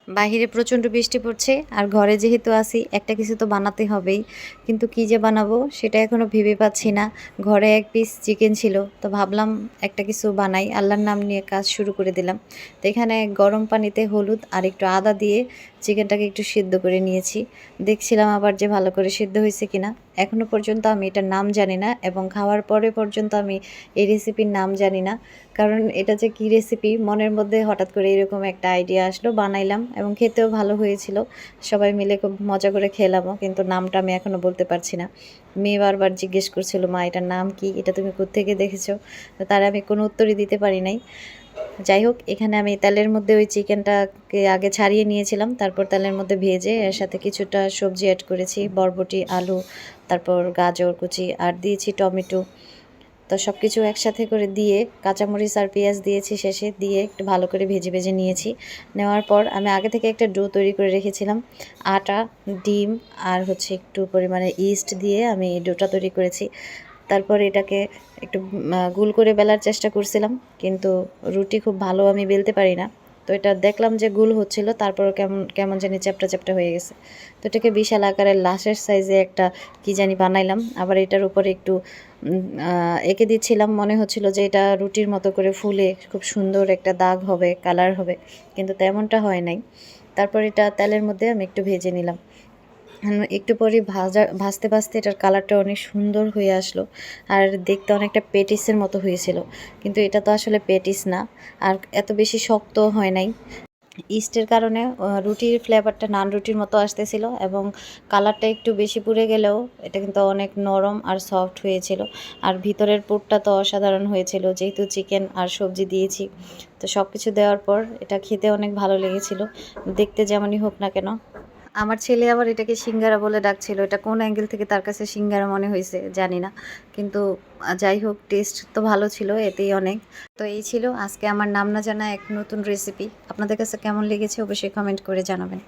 বাহিরে প্রচণ্ড বৃষ্টি পড়ছে আর ঘরে যেহেতু আছি একটা কিছু তো বানাতে হবেই, কিন্তু কি যে বানাবো সেটা এখনও ভেবে পাচ্ছি না। ঘরে এক পিস চিকেন ছিল, তো ভাবলাম একটা কিছু বানাই, আল্লাহর নাম নিয়ে কাজ শুরু করে দিলাম। তো এখানে গরম পানিতে হলুদ আর একটু আদা দিয়ে চিকেনটাকে একটু সিদ্ধ করে নিয়েছি। দেখছিলাম আবার যে ভালো করে সিদ্ধ হয়েছে কিনা। এখনও পর্যন্ত আমি এটার নাম জানি না এবং খাওয়ার পরে পর্যন্ত আমি এই রেসিপির নাম জানি না, কারণ এটা যে কী রেসিপি মনের মধ্যে হঠাৎ করে এরকম একটা আইডিয়া আসলো, বানাইলাম এবং খেতেও ভালো হয়েছিল। সবাই মিলে খুব মজা করে খেলামও, কিন্তু নামটা আমি এখনও বলতে পারছি না। মেয়ে বারবার জিজ্ঞেস করছিল, মা এটার নাম কি, এটা তুমি কোত্থেকে দেখেছো? তো তার আমি কোনো উত্তরই দিতে পারি নাই। যাই হোক, এখানে আমি তেলের মধ্যে ওই চিকেনটাকে আগে ছাড়িয়ে নিয়েছিলাম, তারপর তেলের মধ্যে ভেজে এর সাথে কিছুটা সবজি অ্যাড করেছি, বরবটি, আলু, তারপর গাজর কুচি আর দিয়েছি টমেটো। তো সব কিছু একসাথে করে দিয়ে কাঁচামরিচ আর পেঁয়াজ দিয়েছি শেষে, দিয়ে একটু ভালো করে ভেজে ভেজে নিয়েছি। নেওয়ার পর আমি আগে থেকে একটা ডো তৈরি করে রেখেছিলাম। আটা, ডিম আর একটু পরিমাণে ইস্ট দিয়ে আমি এই ডোটা তৈরি করেছি। তারপর এটাকে একটু গোল করে বেলার চেষ্টা করছিলাম, কিন্তু রুটি খুব ভালো আমি বেলতে পারি না। তো এটা দেখলাম যে গোল হচ্ছিল, তারপরও কেমন কেমন জানি চ্যাপটা চ্যাপটা হয়ে গেছে। তো এটাকে বিশাল আকারের লাশের সাইজে একটা কি জানি বানাইলাম। আবার এটার উপরে একটু এঁকে দিচ্ছিলাম, মনে হচ্ছিল যে এটা রুটির মতো করে ফুলে খুব সুন্দর একটা দাগ হবে, কালার হবে, কিন্তু তেমনটা হয় নাই। তারপর এটা তেলের মধ্যে আমি একটু ভেজে নিলাম। একটু পরে ভাজতে ভাজতে এটার কালারটা অনেক সুন্দর হয়ে আসলো আর দেখতে অনেকটা পেটিসের মতো হয়েছিল, কিন্তু এটা তো আসলে পেটিস না, আর এত বেশি শক্ত হয় নাই। ইস্টের কারণে রুটির ফ্লেভারটা নান রুটির মতো আসতেছিল এবং কালারটা একটু বেশি পুড়ে গেলেও এটা কিন্তু অনেক নরম আর সফট হয়েছিল। আর ভিতরের পুরটা তো অসাধারণ হয়েছিল, যেহেতু চিকেন আর সবজি দিয়েছি। তো সব কিছু দেওয়ার পর এটা খেতে অনেক ভালো লেগেছিল, দেখতে যেমনই হোক না কেন। আমার ছেলে আবার এটাকে সিঙ্গারা বলে ডাকছিল, এটা কোন অ্যাঙ্গেল থেকে তার কাছে সিঙ্গারা মনে হয়েছে জানি না, কিন্তু যাই হোক টেস্ট তো ভালো ছিল, এতেই অনেক। তো এই ছিল আজকে আমার নাম না জানা এক নতুন রেসিপি। আপনাদের কাছে কেমন লেগেছে অবশ্যই কমেন্ট করে জানাবেন।